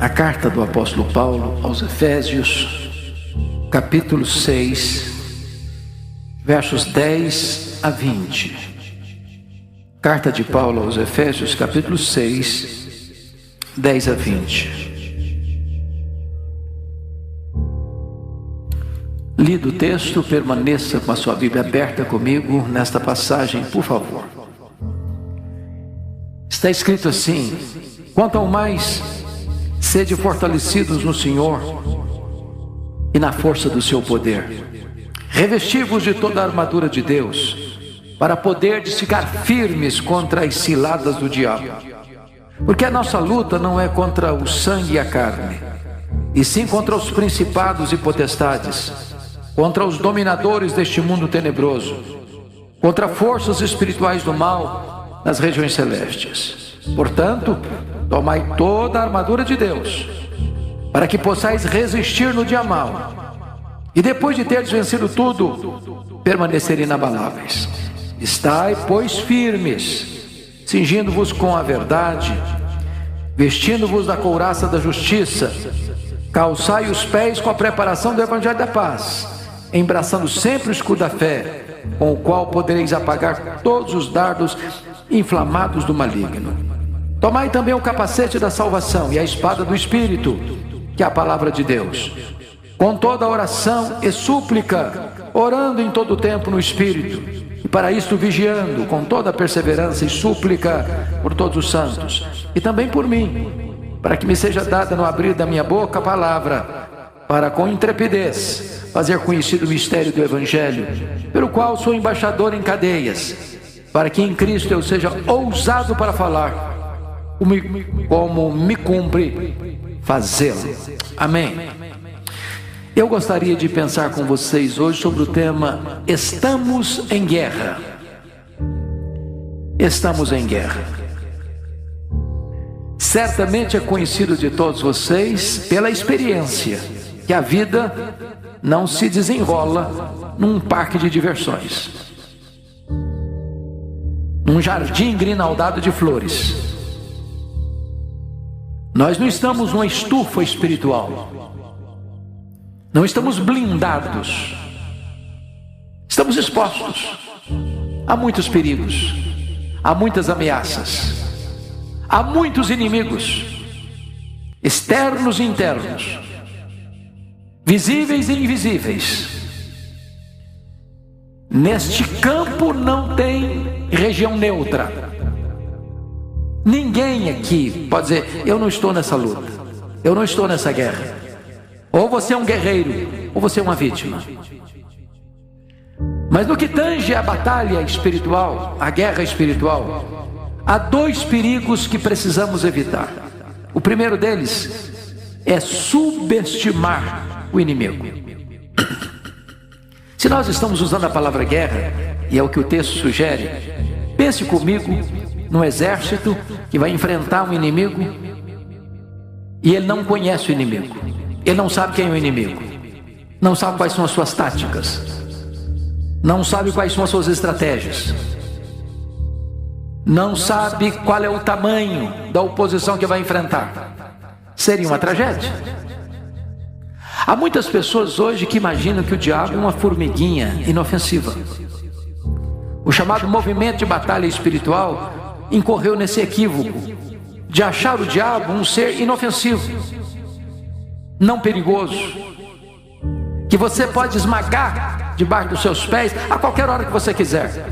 A carta do apóstolo Paulo aos Efésios, capítulo 6, versos 10 a 20. Carta de Paulo aos Efésios, capítulo 6, 10 a 20. Lido o texto, permaneça com a sua Bíblia aberta comigo nesta passagem, por favor. Está escrito assim: quanto ao mais, sede fortalecidos no Senhor e na força do seu poder. Revesti-vos de toda a armadura de Deus, para poderdes ficar firmes contra as ciladas do diabo. Porque a nossa luta não é contra o sangue e a carne, e sim contra os principados e potestades, contra os dominadores deste mundo tenebroso, contra forças espirituais do mal nas regiões celestes. Portanto, tomai toda a armadura de Deus, para que possais resistir no dia mau, e depois de teres vencido tudo, permanecer inabaláveis. Estai, pois, firmes, cingindo-vos com a verdade, vestindo-vos da couraça da justiça, calçai os pés com a preparação do evangelho da paz, embraçando sempre o escudo da fé, com o qual podereis apagar todos os dardos inflamados do maligno. Tomai também o capacete da salvação e a espada do Espírito, que é a palavra de Deus, com toda oração e súplica, orando em todo o tempo no Espírito, e para isto vigiando com toda perseverança e súplica por todos os santos, e também por mim, para que me seja dada no abrir da minha boca a palavra, para com intrepidez fazer conhecido o mistério do Evangelho, pelo qual sou embaixador em cadeias, para que em Cristo eu seja ousado para falar, como me cumpre fazê-lo. Amém. Eu gostaria de pensar com vocês hoje sobre o tema Estamos em Guerra. Estamos em guerra. Certamente é conhecido de todos vocês pela experiência que a vida não se desenrola num parque de diversões, num jardim grinaldado de flores. Nós não estamos numa estufa espiritual, não estamos blindados, estamos expostos a muitos perigos, a muitas ameaças, a muitos inimigos, externos e internos, visíveis e invisíveis. Neste campo não tem região neutra. Ninguém aqui pode dizer: eu não estou nessa luta, eu não estou nessa guerra. Ou você é um guerreiro, ou você é uma vítima. Mas no que tange a batalha espiritual, a guerra espiritual, há dois perigos que precisamos evitar. O primeiro deles é subestimar o inimigo. Se nós estamos usando a palavra guerra, e é o que o texto sugere, pense comigo num exército que vai enfrentar um inimigo e ele não conhece o inimigo, ele não sabe quem é o inimigo, não sabe quais são as suas táticas, não sabe quais são as suas estratégias, não sabe qual é o tamanho da oposição que vai enfrentar. Seria uma tragédia. Há muitas pessoas hoje que imaginam que o diabo é uma formiguinha inofensiva. O chamado movimento de batalha espiritual incorreu nesse equívoco de achar o diabo um ser inofensivo, não perigoso, que você pode esmagar debaixo dos seus pés a qualquer hora que você quiser.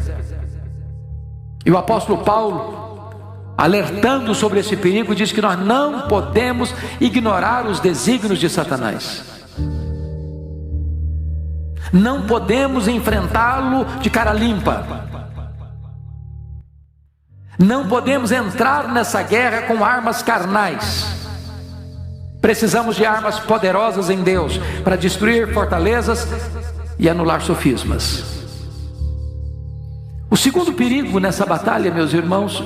E o apóstolo Paulo, alertando sobre esse perigo, diz que nós não podemos ignorar os desígnios de Satanás. Não podemos enfrentá-lo de cara limpa. Não podemos entrar nessa guerra com armas carnais. Precisamos de armas poderosas em Deus para destruir fortalezas e anular sofismas. O segundo perigo nessa batalha, meus irmãos,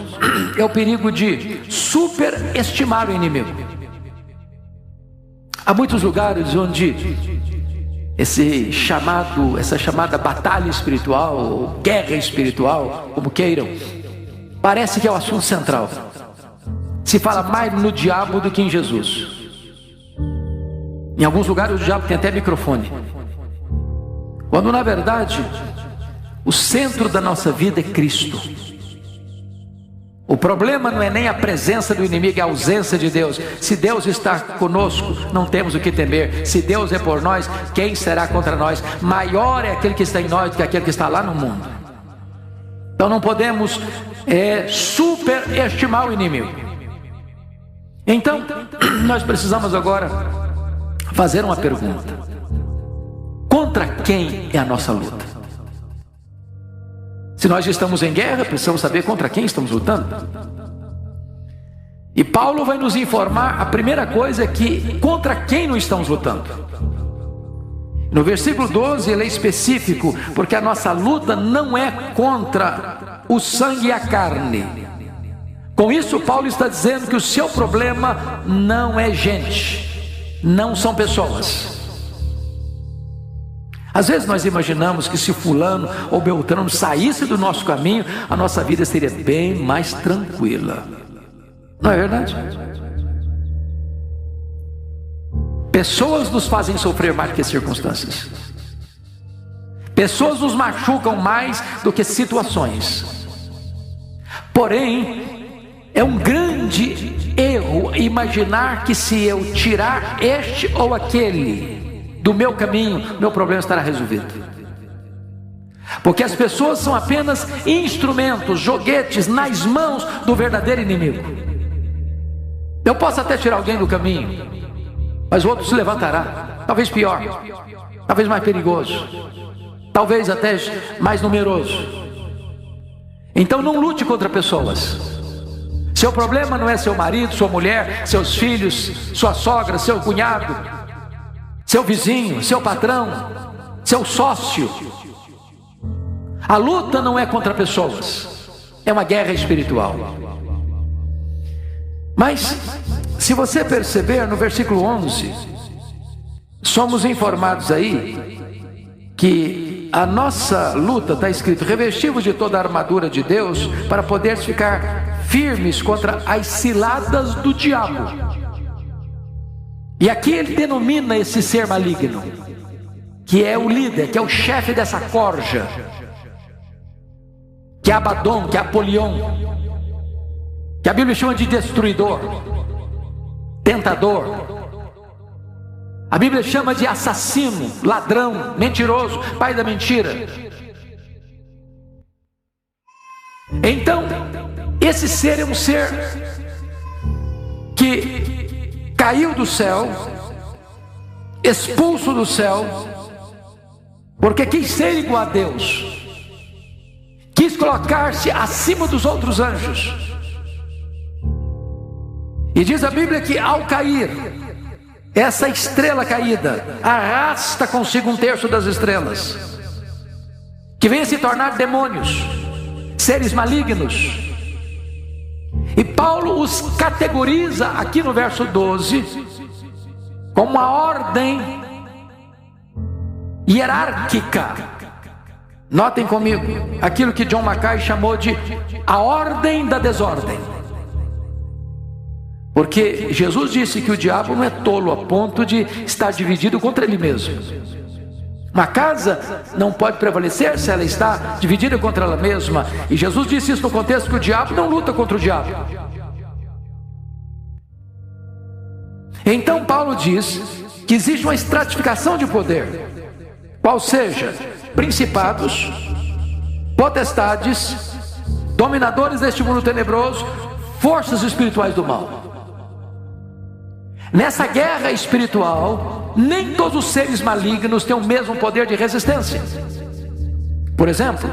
é o perigo de superestimar o inimigo. Há muitos lugares onde essa chamada batalha espiritual, ou guerra espiritual, como queiram, parece que é o assunto central. Se fala mais no diabo do que em Jesus. Em alguns lugares o diabo tem até microfone, quando na verdade o centro da nossa vida é Cristo. O problema não é nem a presença do inimigo, é a ausência de Deus. Se Deus está conosco, não temos o que temer. Se Deus é por nós, quem será contra nós? Maior é aquele que está em nós do que aquele que está lá no mundo. Então não podemos superestimar o inimigo. Então nós precisamos agora fazer uma pergunta: contra quem é a nossa luta? Se nós estamos em guerra, precisamos saber contra quem estamos lutando. E Paulo vai nos informar, a primeira coisa é que contra quem não estamos lutando. No versículo 12 ele é específico, porque a nossa luta não é contra o sangue e a carne. Com isso Paulo está dizendo que o seu problema não é gente, não são pessoas. Às vezes nós imaginamos que se fulano ou beltrano saísse do nosso caminho, a nossa vida seria bem mais tranquila. Não é verdade? Pessoas nos fazem sofrer mais do que circunstâncias. Pessoas nos machucam mais do que situações. Porém, é um grande erro imaginar que se eu tirar este ou aquele do meu caminho, meu problema estará resolvido. Porque as pessoas são apenas instrumentos, joguetes nas mãos do verdadeiro inimigo. Eu posso até tirar alguém do caminho, mas o outro se levantará, talvez pior, talvez mais perigoso, talvez até mais numeroso. Então não lute contra pessoas. Seu problema não é seu marido, sua mulher, seus filhos, sua sogra, seu cunhado, seu vizinho, seu patrão, seu sócio. A luta não é contra pessoas, é uma guerra espiritual. Mas, se você perceber no versículo 11, somos informados aí que a nossa luta, está escrito: revestivos de toda a armadura de Deus, para poder ficar firmes contra as ciladas do diabo. E aqui ele denomina esse ser maligno, que é o líder, que é o chefe dessa corja, que é Abaddon, que é Apolion, que a Bíblia chama de destruidor, tentador. A Bíblia chama de assassino, ladrão, mentiroso, pai da mentira. Então, esse ser é um ser que caiu do céu, expulso do céu, porque quis ser igual a Deus, quis colocar-se acima dos outros anjos. E diz a Bíblia que ao cair, essa estrela caída arrasta consigo um terço das estrelas, que vem a se tornar demônios, seres malignos. E Paulo os categoriza aqui no verso 12 como uma ordem hierárquica. Notem comigo, aquilo que John Mackay chamou de a ordem da desordem. Porque Jesus disse que o diabo não é tolo a ponto de estar dividido contra ele mesmo. Uma casa não pode prevalecer se ela está dividida contra ela mesma. E Jesus disse isso no contexto que o diabo não luta contra o diabo. Então Paulo diz que existe uma estratificação de poder, qual seja, principados, potestades, dominadores deste mundo tenebroso, forças espirituais do mal. Nessa guerra espiritual, nem todos os seres malignos têm o mesmo poder de resistência. Por exemplo,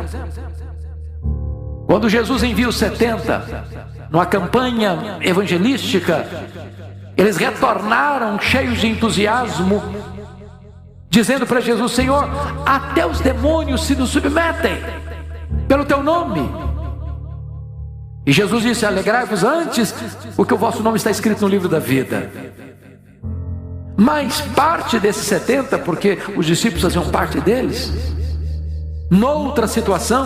quando Jesus envia os 70 numa campanha evangelística, eles retornaram cheios de entusiasmo, dizendo para Jesus: Senhor, até os demônios se nos submetem pelo teu nome. E Jesus disse: alegrai-vos antes, porque o vosso nome está escrito no livro da vida. Mas parte desses 70, porque os discípulos faziam parte deles, noutra situação,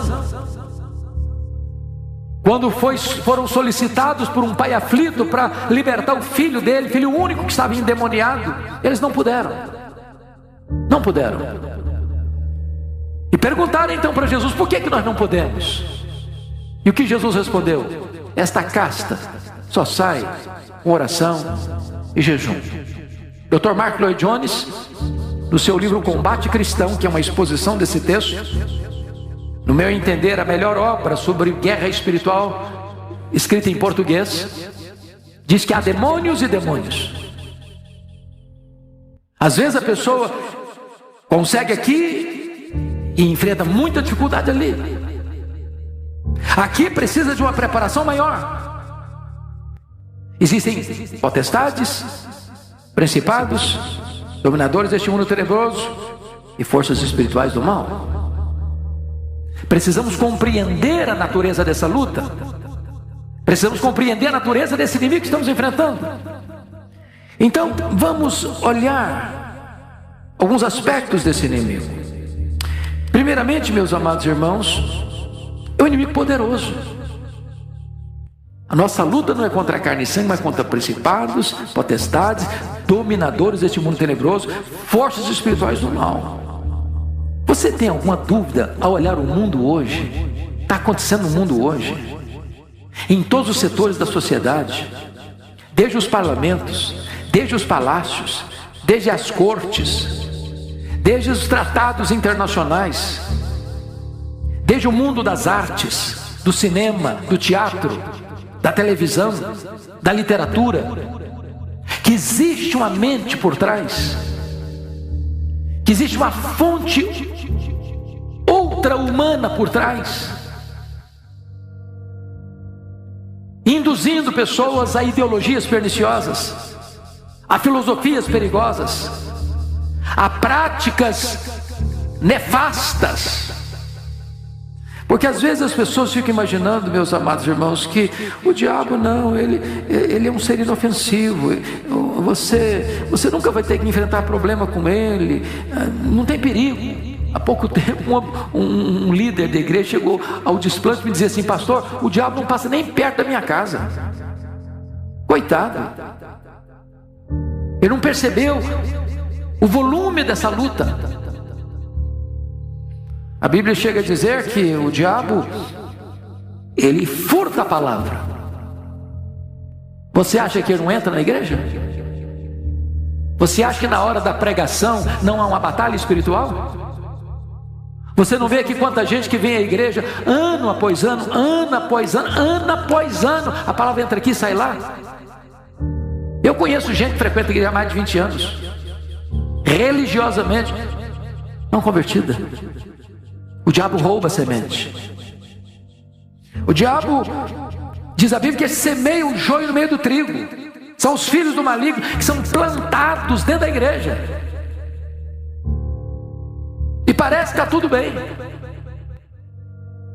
Quando foram solicitados por um pai aflito para libertar o filho dele, filho único que estava endemoniado, eles não puderam. Não puderam. E perguntaram então para Jesus: por que nós não podemos? E o que Jesus respondeu? Esta casta só sai com oração e jejum. Dr. Mark Lloyd Jones, no seu livro Combate Cristão, que é uma exposição desse texto, no meu entender, a melhor obra sobre guerra espiritual escrita em português, diz que há demônios e demônios. Às vezes a pessoa consegue aqui e enfrenta muita dificuldade ali. Aqui precisa de uma preparação maior. Existem potestades, principados, dominadores deste mundo tenebroso e forças espirituais do mal. Precisamos compreender a natureza dessa luta. Precisamos compreender a natureza desse inimigo que estamos enfrentando. Então, vamos olhar alguns aspectos desse inimigo. Primeiramente, meus amados irmãos, é um inimigo poderoso. A nossa luta não é contra a carne e sangue, mas contra principados, potestades, dominadores deste mundo tenebroso, forças espirituais do mal. Você tem alguma dúvida ao olhar o mundo hoje? Está acontecendo no mundo hoje, em todos os setores da sociedade, desde os parlamentos, desde os palácios, desde as cortes, desde os tratados internacionais, desde o mundo das artes, do cinema, do teatro, da televisão, da literatura, que existe uma mente por trás, que existe uma fonte ultra-humana por trás, induzindo pessoas a ideologias perniciosas, a filosofias perigosas, a práticas nefastas. Porque às vezes as pessoas ficam imaginando, meus amados irmãos, que o diabo não, ele é um ser inofensivo, você nunca vai ter que enfrentar problema com ele, não tem perigo. Há pouco tempo um líder da igreja chegou ao desplante e me dizia assim: pastor, o diabo não passa nem perto da minha casa. Coitado, ele não percebeu o volume dessa luta. A Bíblia chega a dizer que o diabo, ele furta a palavra. Você acha que ele não entra na igreja? Você acha que na hora da pregação não há uma batalha espiritual? Você não vê aqui quanta gente que vem à igreja ano após ano, ano após ano, ano após ano, a palavra entra aqui e sai lá. Eu conheço gente que frequenta a igreja há mais de 20 anos, religiosamente, não convertida. O diabo rouba a semente. O diabo, diz a Bíblia, que semeia o joio no meio do trigo. São os filhos do maligno que são plantados dentro da igreja. E parece que está tudo bem.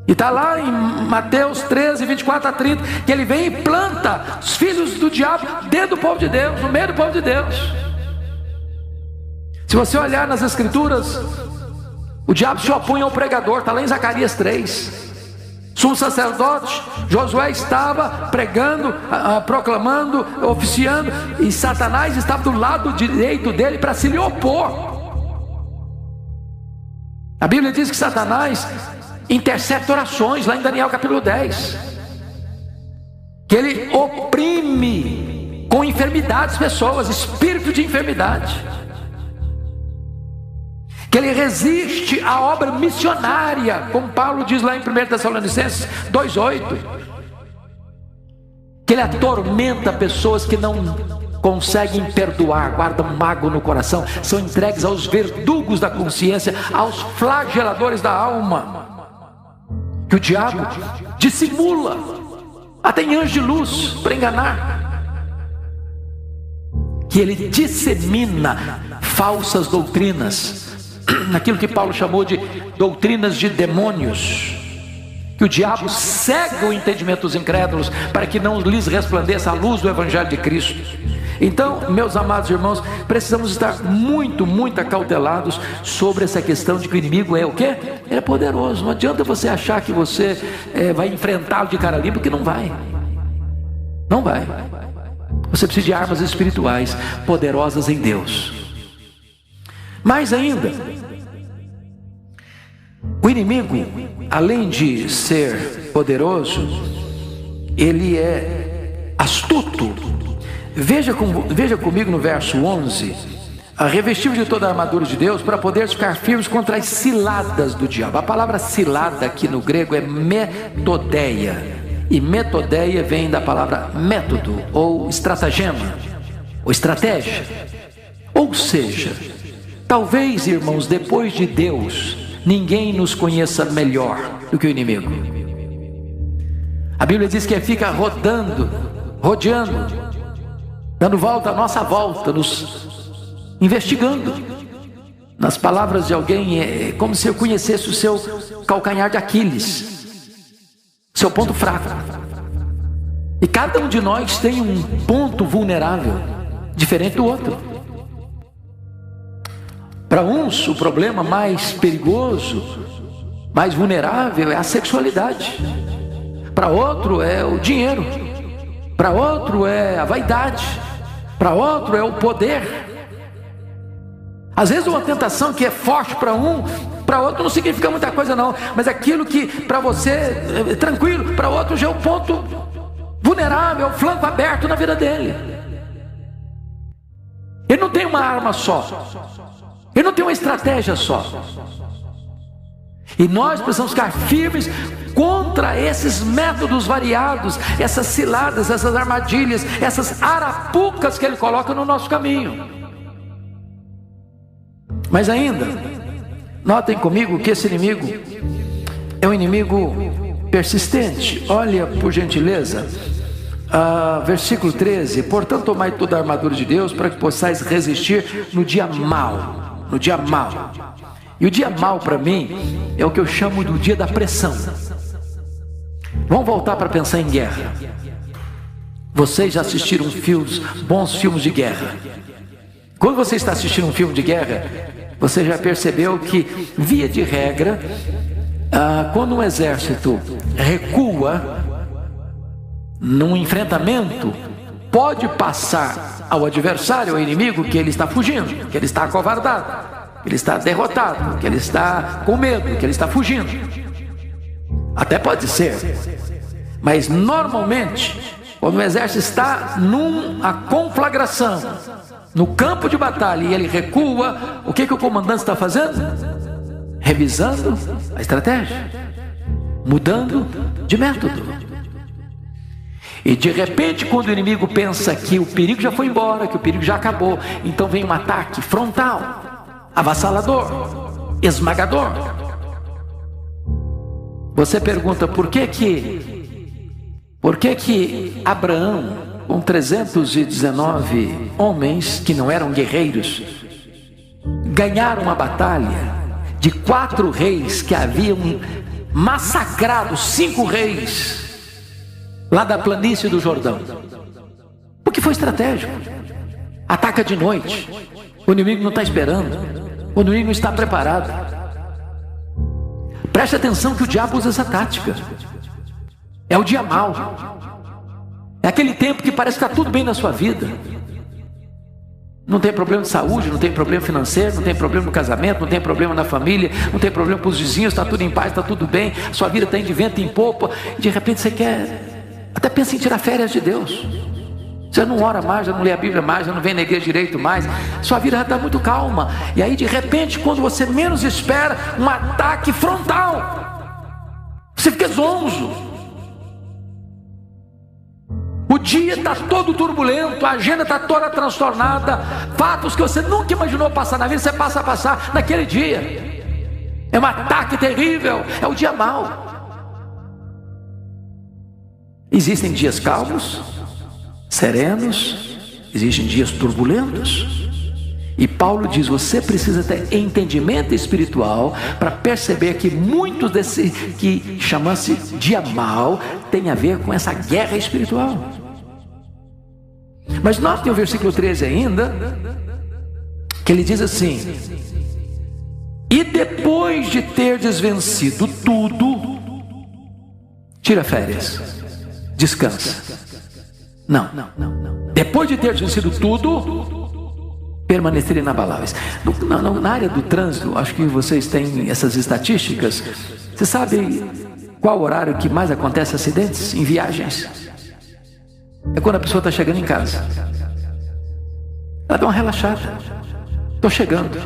E está lá em Mateus 13, 24 a 30, que ele vem e planta os filhos do diabo dentro do povo de Deus, no meio do povo de Deus. Se você olhar nas escrituras, o diabo se opõe ao pregador, está lá em Zacarias 3. Sumo sacerdote Josué estava pregando, proclamando, oficiando, e Satanás estava do lado direito dele para se lhe opor. A Bíblia diz que Satanás intercepta orações, lá em Daniel capítulo 10, que ele oprime com enfermidades pessoas, espírito de enfermidade, que ele resiste à obra missionária, como Paulo diz lá em 1 Tessalonicenses 2,8, que ele atormenta pessoas que não conseguem perdoar, guardam mágoa no coração, são entregues aos verdugos da consciência, aos flageladores da alma, que o diabo dissimula, até em anjo de luz, para enganar, que ele dissemina falsas doutrinas, naquilo que Paulo chamou de doutrinas de demônios, que o diabo cega o entendimento dos incrédulos, para que não lhes resplandeça a luz do Evangelho de Cristo. Então, meus amados irmãos, precisamos estar muito acautelados sobre essa questão de que o inimigo é o quê? Ele é poderoso. Não adianta você achar que você vai enfrentá-lo de cara limpa, porque não vai. Não vai. Você precisa de armas espirituais poderosas em Deus. Mais ainda, o inimigo, além de ser poderoso, ele é astuto. Veja comigo no verso 11: revestiu de toda a armadura de Deus para poder ficar firmes contra as ciladas do diabo. A palavra cilada aqui no grego é metodeia, e metodeia vem da palavra método, ou estratagema, ou estratégia. Ou seja, talvez, irmãos, depois de Deus, ninguém nos conheça melhor do que o inimigo. A Bíblia diz que ele fica rodeando, dando volta à nossa volta, nos investigando. Nas palavras de alguém, é como se eu conhecesse o seu calcanhar de Aquiles, seu ponto fraco. E cada um de nós tem um ponto vulnerável, diferente do outro. Para uns, o problema mais perigoso, mais vulnerável é a sexualidade. Para outro é o dinheiro. Para outro é a vaidade. Para outro é o poder. Às vezes uma tentação que é forte para um, para outro não significa muita coisa não. Mas aquilo que para você é tranquilo, para outro já é o ponto vulnerável, é o flanco aberto na vida dele. Ele não tem uma arma só. Ele não tem uma estratégia só. E nós precisamos ficar firmes contra esses métodos variados, essas ciladas, essas armadilhas, essas arapucas que ele coloca no nosso caminho. Mas ainda, notem comigo que esse inimigo é um inimigo persistente. Olha, por gentileza, versículo 13: portanto, tomai toda a armadura de Deus para que possais resistir no dia mau. No dia mau. E o dia mau para mim é o que eu chamo do dia da pressão. Vamos voltar para pensar em guerra. Vocês já assistiram bons filmes de guerra. Quando você está assistindo um filme de guerra, você já percebeu que, via de regra, quando um exército recua num enfrentamento, pode passar ao adversário, ao inimigo, que ele está fugindo, que ele está acovardado, que ele está derrotado, que ele está com medo, que ele está fugindo. Até pode ser, mas normalmente, quando o exército está numa conflagração, no campo de batalha, e ele recua, o que o comandante está fazendo? Revisando a estratégia, mudando de método. E de repente, quando o inimigo pensa que o perigo já foi embora, que o perigo já acabou, então vem um ataque frontal, avassalador, esmagador. Você pergunta por que Abraão, com 319 homens que não eram guerreiros, ganharam uma batalha de 4 reis que haviam massacrado 5 reis lá da planície do Jordão? Porque foi estratégico. Ataca de noite, o inimigo não está esperando, o inimigo não está preparado. Preste atenção que o diabo usa essa tática. É o dia mau. É aquele tempo que parece que está tudo bem na sua vida. Não tem problema de saúde, não tem problema financeiro, não tem problema no casamento, não tem problema na família, não tem problema com os vizinhos, está tudo em paz, está tudo bem, sua vida está indo de vento em popa. De repente você até pensa em tirar férias de Deus. Você não ora mais, já não lê a Bíblia mais, já não vem na igreja direito mais. Sua vida já está muito calma. E aí de repente, quando você menos espera, um ataque frontal, você fica zonzo. O dia está todo turbulento, a agenda está toda transtornada. Fatos que você nunca imaginou passar na vida, você passa a passar naquele dia. É um ataque terrível, é o dia mau. Existem dias calmos, serenos, existem dias turbulentos. E Paulo diz: você precisa ter entendimento espiritual para perceber que muitos desse que chama-se dia mau tem a ver com essa guerra espiritual. Mas notem o versículo 13 ainda, que ele diz assim: e depois de terdes vencido tudo, tira férias, descansa. Não. Depois de terdes vencido tudo, permanecer inabaláveis. Na área do trânsito, acho que vocês têm essas estatísticas. Você sabe qual horário que mais acontece acidentes em viagens? É quando a pessoa está chegando em casa. Ela dá uma relaxada. Estou chegando.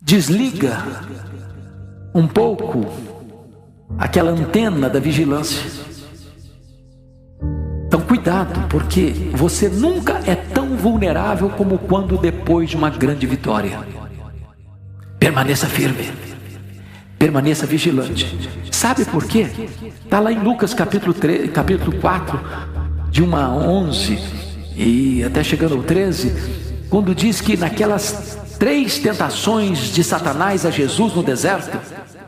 Desliga um pouco aquela antena da vigilância. Então cuidado, porque você nunca é tão vulnerável como quando depois de uma grande vitória. Permaneça firme, permaneça vigilante. Sabe por quê? Está lá em Lucas capítulo 4, de 1 a 11 e até chegando ao 13, quando diz que naquelas 3 tentações de Satanás a Jesus no deserto,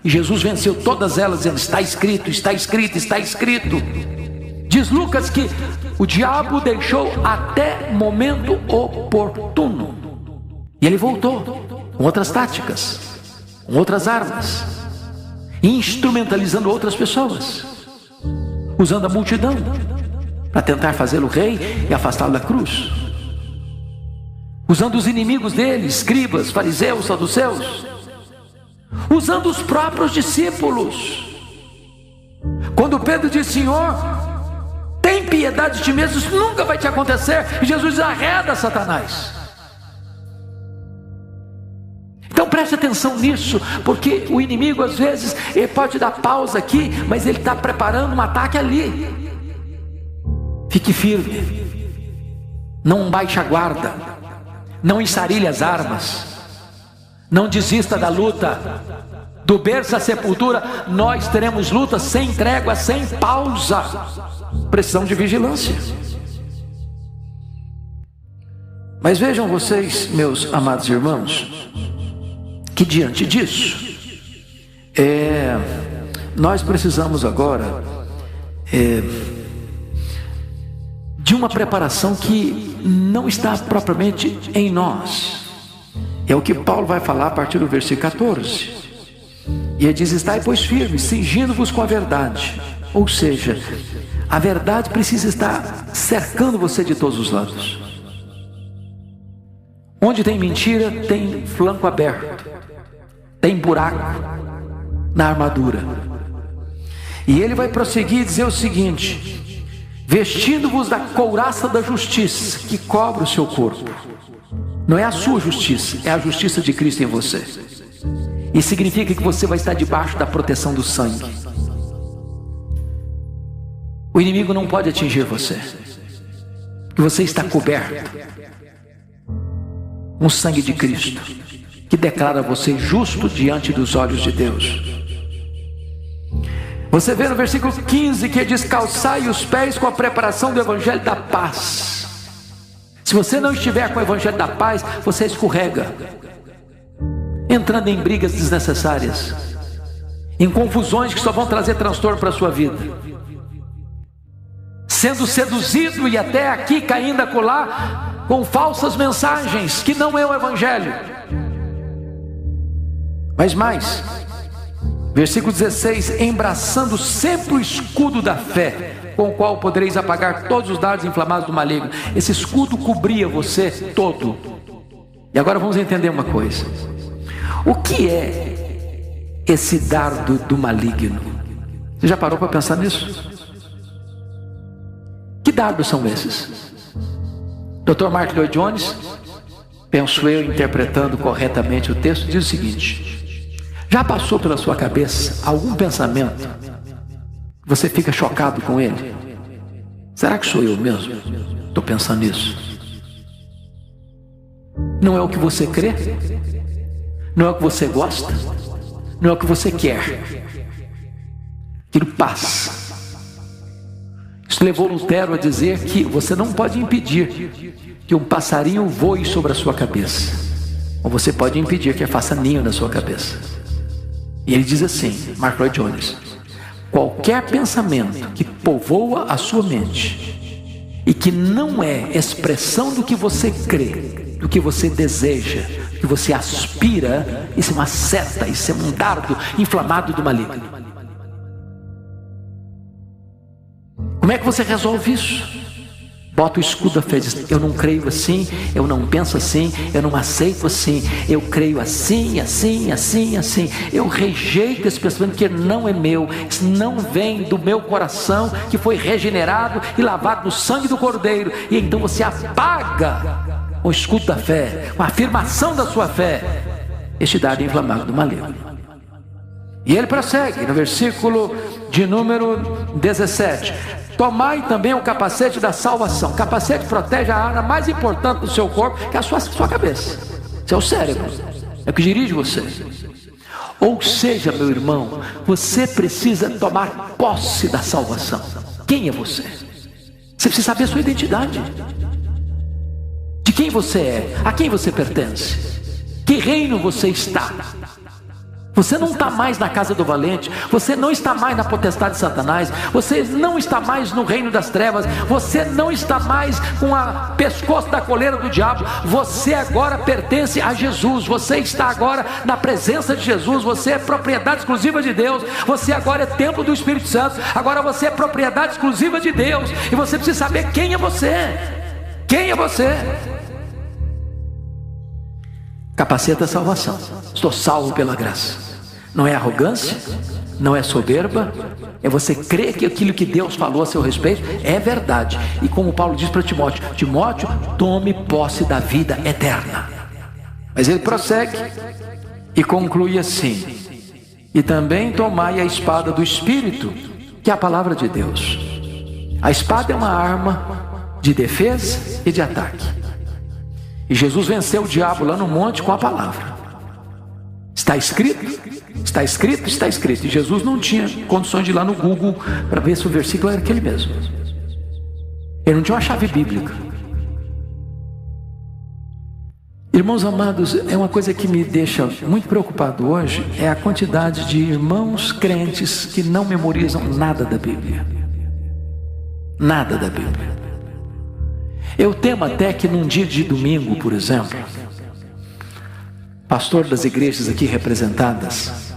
e Jesus venceu todas elas, dizendo: está escrito, está escrito, está escrito. Diz Lucas que o diabo deixou até momento oportuno, e ele voltou com outras táticas, com outras armas, instrumentalizando outras pessoas, usando a multidão para tentar fazê-lo rei e afastá-lo da cruz, usando os inimigos dele, escribas, fariseus, saduceus, usando os próprios discípulos. Quando Pedro diz: Senhor, tem piedade de ti mesmo, isso nunca vai te acontecer, e Jesus diz: arreda, Satanás. Então preste atenção nisso, porque o inimigo às vezes ele pode dar pausa aqui, mas ele está preparando um ataque ali. Fique firme, não baixe a guarda, não ensarilhe as armas, não desista da luta. Do berço à sepultura nós teremos luta sem trégua, sem pausa. Precisamos de vigilância. Mas vejam vocês, meus amados irmãos, que diante disso, nós precisamos agora de uma preparação que não está propriamente em nós. É o que Paulo vai falar a partir do versículo 14. E ele diz: estai, pois, firmes, cingindo-vos com a verdade. Ou seja, a verdade precisa estar cercando você de todos os lados. Onde tem mentira, tem flanco aberto, tem buraco na armadura. E ele vai prosseguir e dizer o seguinte: vestindo-vos da couraça da justiça, que cobre o seu corpo. Não é a sua justiça, é a justiça de Cristo em você. Isso significa que você vai estar debaixo da proteção do sangue. O inimigo não pode atingir você, porque você está coberto com o sangue de Cristo, que declara você justo diante dos olhos de Deus. Você vê no versículo 15 que diz: calçai os pés com a preparação do evangelho da paz. Se você não estiver com o evangelho da paz, você escorrega, entrando em brigas desnecessárias, em confusões que só vão trazer transtorno para a sua vida, sendo seduzido e até aqui caindo acolá com falsas mensagens, que não é o evangelho. Mas mais, versículo 16: embraçando sempre o escudo da fé, com o qual podereis apagar todos os dardos inflamados do maligno. Esse escudo cobria você todo. E agora vamos entender uma coisa: o que é esse dardo do maligno? Você já parou para pensar nisso? Que dardos são esses? Dr. Mark Lloyd Jones, penso eu, interpretando corretamente o texto, diz o seguinte: já passou pela sua cabeça algum pensamento? Você fica chocado com ele? Será que sou eu mesmo? Estou pensando nisso. Não é o que você crê? Não é o que você gosta? Não é o que você quer? Aquilo passa. Isso levou Lutero a dizer que você não pode impedir que um passarinho voe sobre a sua cabeça, ou você pode impedir que ele faça ninho na sua cabeça. E ele diz assim, Mark Lloyd Jones: qualquer pensamento que povoa a sua mente e que não é expressão do que você crê, do que você deseja, do que você aspira, isso é uma seta, isso é um dardo inflamado do maligno. Como é que você resolve isso? Bota o escudo da fé e diz: eu não creio assim, eu não penso assim, eu não aceito assim, eu creio assim, assim, assim, assim. Eu rejeito esse pensamento que não é meu, isso não vem do meu coração, que foi regenerado e lavado no sangue do Cordeiro. E então você apaga o escudo da fé, com a afirmação da sua fé, este dardo inflamado do maligno. E ele prossegue no versículo de número 17: tomai também o capacete da salvação. O capacete protege a arma mais importante do seu corpo, que é a sua cabeça, seu cérebro, é o que dirige você. Ou seja, meu irmão, você precisa tomar posse da salvação. Quem é você? Você precisa saber a sua identidade, de quem você é, a quem você pertence, que reino você está. Você não está mais na casa do valente, você não está mais na potestade de Satanás, você não está mais no reino das trevas, você não está mais com a pescoço da coleira do diabo. Você agora pertence a Jesus, você está agora na presença de Jesus, você é propriedade exclusiva de Deus, você agora é templo do Espírito Santo, agora você é propriedade exclusiva de Deus, e você precisa saber quem é você. Quem é você? Capacete da salvação. Estou salvo pela graça. Não é arrogância, não é soberba, é você crer que aquilo que Deus falou a seu respeito é verdade. E como Paulo diz para Timóteo: Timóteo, tome posse da vida eterna. Mas ele prossegue e conclui assim: e também tomai a espada do Espírito, que é a palavra de Deus. A espada é uma arma de defesa e de ataque. E Jesus venceu o diabo lá no monte com a palavra. Está escrito, está escrito, está escrito. E Jesus não tinha condições de ir lá no Google para ver se o versículo era aquele mesmo. Ele não tinha uma chave bíblica. Irmãos amados, é uma coisa que me deixa muito preocupado hoje, é a quantidade de irmãos crentes que não memorizam nada da Bíblia. Nada da Bíblia. Eu temo até que num dia de domingo, por exemplo, pastor das igrejas aqui representadas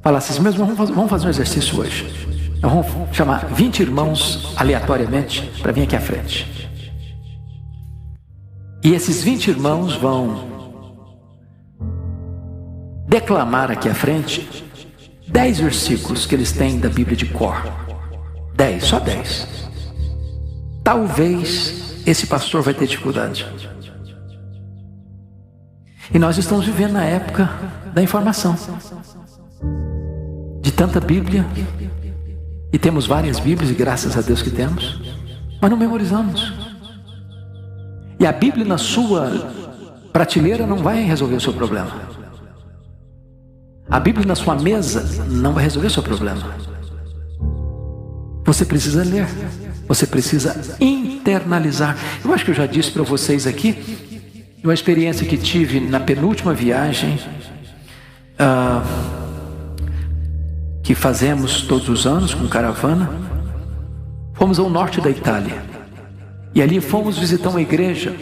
falasse assim: mesmo vamos fazer um exercício hoje. Nós vamos chamar 20 irmãos aleatoriamente para vir aqui à frente. E esses 20 irmãos vão declamar aqui à frente 10 versículos que eles têm da Bíblia de cor. 10, só 10. Talvez esse pastor vai ter dificuldade. E nós estamos vivendo na época da informação, de tanta Bíblia, e temos várias Bíblias, e graças a Deus que temos, mas não memorizamos. E a Bíblia na sua prateleira não vai resolver o seu problema. A Bíblia na sua mesa não vai resolver o seu problema. Você precisa ler, você precisa internalizar. Eu acho que eu já disse para vocês aqui uma experiência que tive na penúltima viagem que fazemos todos os anos com caravana. Fomos ao norte da Itália e ali fomos visitar uma igreja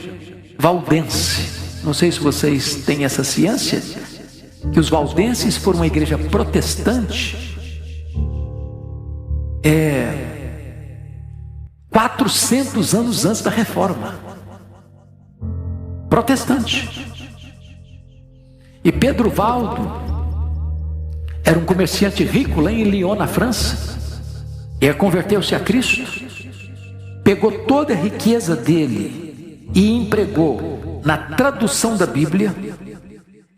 valdense. Não sei se vocês têm essa ciência, que os valdenses foram uma igreja protestante 400 anos antes da Reforma. Protestante. E Pedro Valdo era um comerciante rico lá em Lyon, na França. Ele converteu-se a Cristo, pegou toda a riqueza dele e empregou na tradução da Bíblia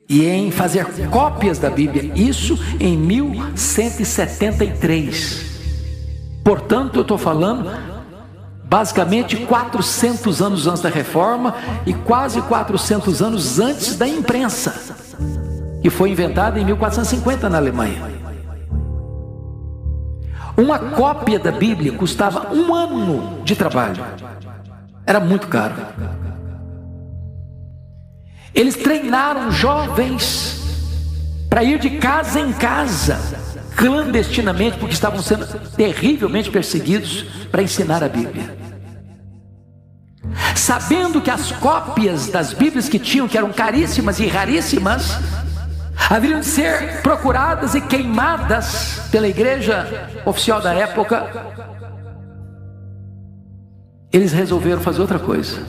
e em fazer cópias da Bíblia, isso em 1173. Portanto, eu estou falando basicamente 400 anos antes da Reforma e quase 400 anos antes da imprensa, que foi inventada em 1450 na Alemanha. Uma cópia da Bíblia custava 1 ano de trabalho. Era muito caro. Eles treinaram jovens para ir de casa em casa, clandestinamente, porque estavam sendo terrivelmente perseguidos, para ensinar a Bíblia. sabendo que as cópias das Bíblias que tinham, que eram caríssimas e raríssimas, haveriam de ser procuradas e queimadas pela igreja oficial da época, eles resolveram fazer outra coisa.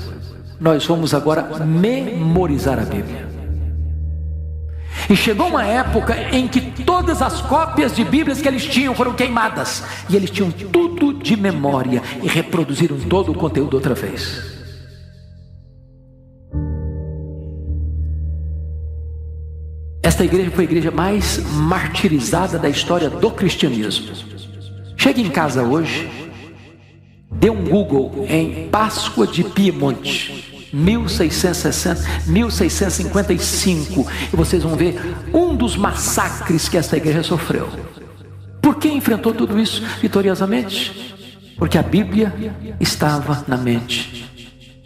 Nós vamos agora memorizar a Bíblia. E chegou uma época em que todas as cópias de Bíblias que eles tinham foram queimadas, e eles tinham tudo de memória e reproduziram todo o conteúdo outra vez. Esta igreja foi a igreja mais martirizada da história do cristianismo. Chegue em casa hoje, dê um Google em Páscoa de Piemonte, 1655, e vocês vão ver um dos massacres que esta igreja sofreu. Por que enfrentou tudo isso vitoriosamente? Porque a Bíblia estava na mente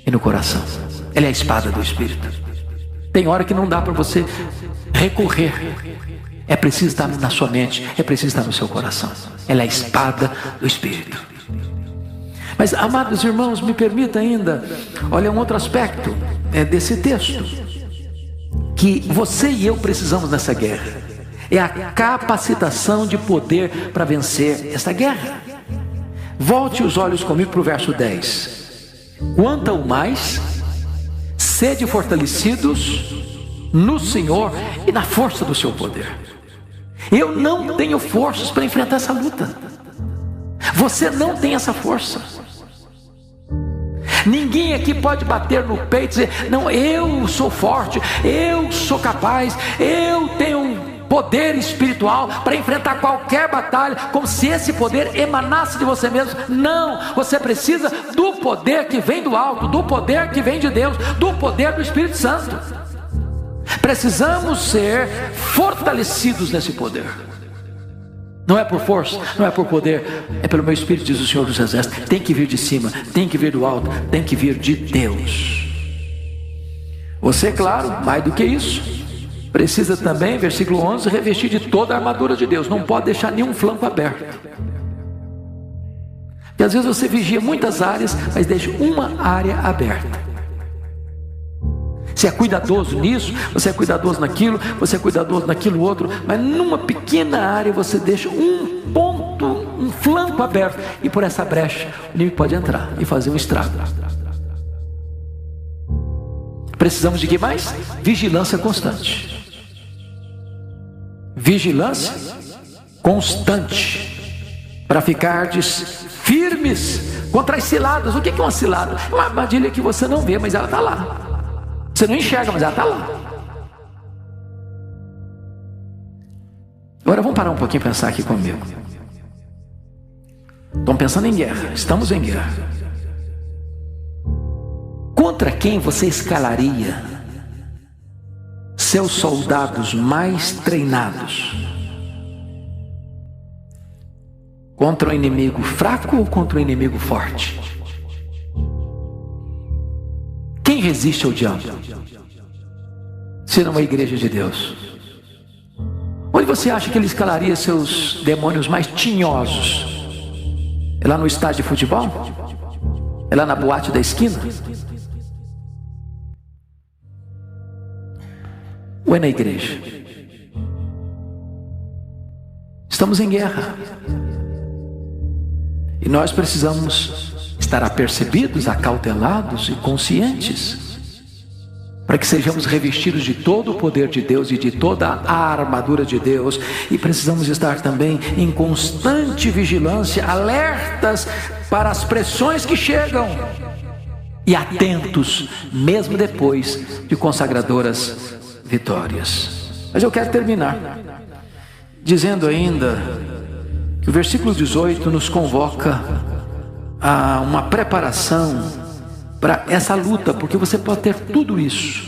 e no coração. Ela é a espada do Espírito. Tem hora que não dá para você recorrer, é preciso estar na sua mente, é preciso estar no seu coração. Ela é a espada do Espírito. Mas, amados irmãos, me permita ainda, olha um outro aspecto desse texto, que você e eu precisamos nessa guerra, é a capacitação de poder para vencer esta guerra. Volte os olhos comigo para o verso 10. Quanto ao mais, sede fortalecidos no Senhor e na força do seu poder. Eu não tenho forças para enfrentar essa luta. Você não tem essa força. Ninguém aqui pode bater no peito e dizer: não, eu sou forte, eu sou capaz, eu tenho poder espiritual para enfrentar qualquer batalha, como se esse poder emanasse de você mesmo. Não, você precisa do poder que vem do alto, do poder que vem de Deus, do poder do Espírito Santo. Precisamos ser fortalecidos nesse poder. Não é por força, não é por poder, é pelo meu Espírito, diz o Senhor dos Exércitos. Tem que vir de cima, tem que vir do alto, tem que vir de Deus. Você, claro, mais do que isso, precisa também, versículo 11, revestir de toda a armadura de Deus. Não pode deixar nenhum flanco aberto. E às vezes você vigia muitas áreas, mas deixa uma área aberta. Você é cuidadoso nisso, você é cuidadoso naquilo, você é cuidadoso naquilo outro, mas numa pequena área você deixa um ponto, um flanco aberto, e por essa brecha o inimigo pode entrar e fazer um estrago. Precisamos de que mais? Vigilância constante. Vigilância constante, para ficardes firmes contra as ciladas. O que é uma cilada? É uma armadilha que você não vê, mas ela está lá. Você não enxerga, mas ela está lá. Agora vamos parar um pouquinho e pensar aqui comigo. Estão pensando em guerra, estamos em guerra. Contra quem você escalaria seus soldados mais treinados? Contra um inimigo fraco ou contra um inimigo forte? Quem resiste ao diabo? Se não uma igreja de Deus. Onde você acha que ele escalaria seus demônios mais tinhosos? É lá no estádio de futebol? É lá na boate da esquina? Ou é na igreja? Estamos em guerra. E nós precisamos estar apercebidos, acautelados e conscientes, para que sejamos revestidos de todo o poder de Deus e de toda a armadura de Deus. E precisamos estar também em constante vigilância, alertas para as pressões que chegam e atentos, mesmo depois de consagradoras vitórias. Mas eu quero terminar dizendo ainda que o versículo 18 nos convoca a uma preparação para essa luta, porque você pode ter tudo isso,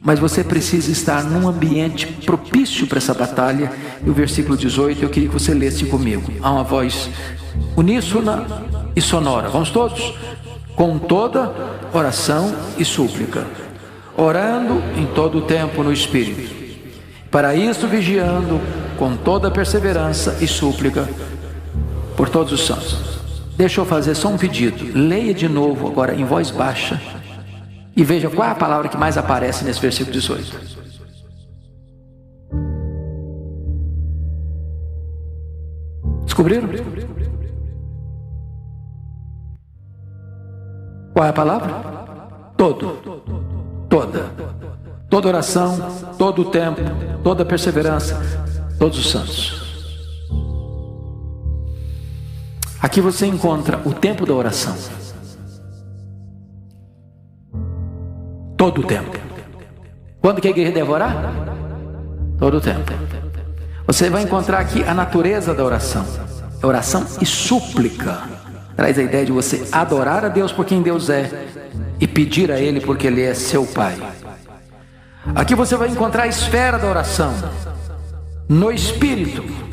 mas você precisa estar num ambiente propício para essa batalha. E o versículo 18 eu queria que você lesse comigo. Há uma voz uníssona e sonora. Vamos todos? Com toda oração e súplica, orando em todo o tempo no Espírito, para isso vigiando com toda perseverança e súplica por todos os santos. deixa eu fazer só um pedido. Leia de novo agora em voz baixa e veja qual é a palavra que mais aparece nesse versículo 18. Descobriram? Qual é a palavra? Toda oração, todo o tempo, toda perseverança, todos os santos. Aqui você encontra o tempo da oração. Todo o tempo. Quando que a igreja deve orar? Todo o tempo. Você vai encontrar aqui a natureza da oração. Oração e súplica. Traz a ideia de você adorar a Deus por quem Deus é e pedir a Ele porque Ele é seu Pai. Aqui você vai encontrar a esfera da oração no Espírito.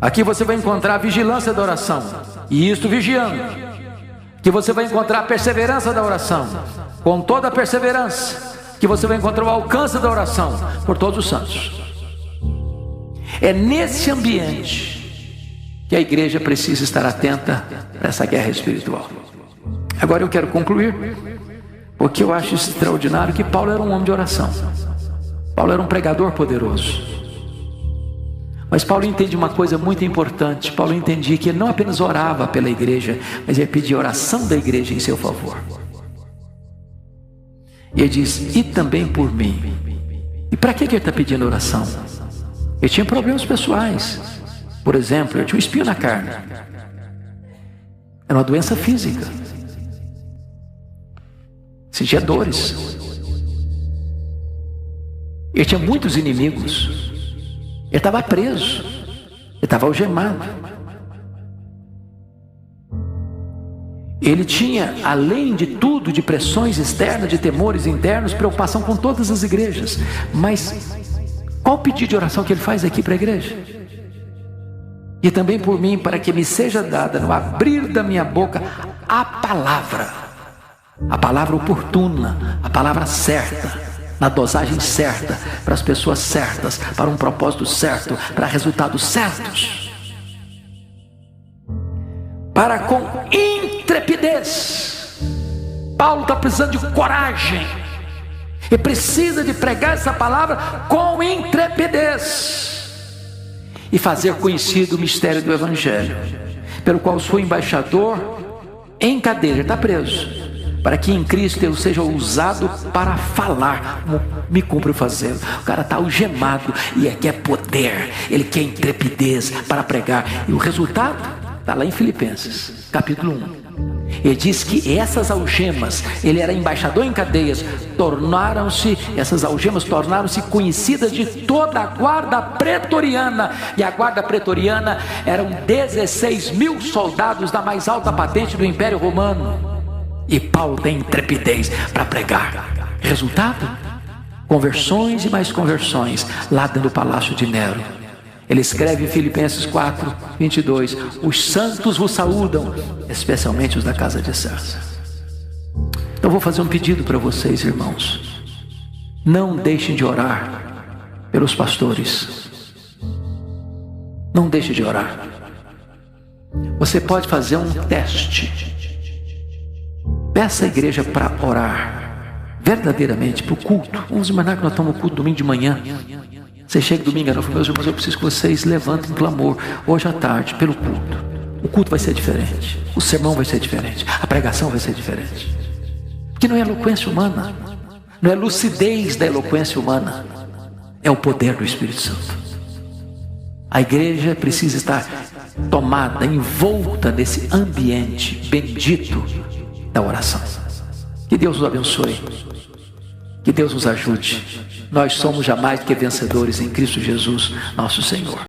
Aqui você vai encontrar a vigilância da oração, e isto vigiando. Aqui você vai encontrar a perseverança da oração, com toda a perseverança. Aqui você vai encontrar o alcance da oração por todos os santos. É nesse ambiente que a igreja precisa estar atenta a essa guerra espiritual. Agora eu quero concluir, porque eu acho extraordinário que Paulo era um homem de oração. Paulo era um pregador poderoso. Mas Paulo entende uma coisa muito importante. Paulo entendia que ele não apenas orava pela igreja, mas ele pedia a oração da igreja em seu favor. E ele diz, e também por mim. E para que ele está pedindo oração? Ele tinha problemas pessoais. Por exemplo, ele tinha um espinho na carne. Era uma doença física. Sentia dores. Ele tinha muitos inimigos. Ele estava preso, ele estava algemado. Ele tinha, além de tudo, de pressões externas, de temores internos, preocupação com todas as igrejas. Mas qual o pedido de oração que ele faz aqui para a igreja? E também por mim, para que me seja dada no abrir da minha boca a palavra oportuna, a palavra certa, na dosagem certa, para as pessoas certas, para um propósito certo, para resultados certos. Para com intrepidez. Paulo está precisando de coragem. E precisa de pregar essa palavra com intrepidez. E fazer conhecido o mistério do Evangelho, pelo qual sou embaixador em cadeia, está preso. Para que em Cristo eu seja usado para falar, como me cumpre fazer. O cara está algemado e ele quer poder, ele quer intrepidez para pregar. E o resultado está lá em Filipenses, capítulo 1. Ele diz que essas algemas, ele era embaixador em cadeias, essas algemas tornaram-se conhecidas de toda a guarda pretoriana. E a guarda pretoriana eram 16.000 soldados da mais alta patente do Império Romano. E Paulo tem intrepidez para pregar. Resultado? Conversões e mais conversões lá dentro do palácio de Nero. Ele escreve em Filipenses 4, 22: os santos vos saúdam, especialmente os da casa de César. Então vou fazer um pedido para vocês, irmãos. Não deixem de orar pelos pastores. Não deixem de orar. Você pode fazer um teste. Peça a igreja para orar verdadeiramente para o culto. Vamos imaginar que nós estamos no culto domingo de manhã. Você chega domingo, eu falo, meus irmãos, eu preciso que vocês levantem clamor hoje à tarde pelo culto. O culto vai ser diferente, o sermão vai ser diferente, a pregação vai ser diferente. Porque não é eloquência humana, não é lucidez da eloquência humana, é o poder do Espírito Santo. A igreja precisa estar tomada, envolta nesse ambiente bendito da oração. Que Deus nos abençoe, que Deus nos ajude. Nós somos jamais que vencedores em Cristo Jesus, nosso Senhor.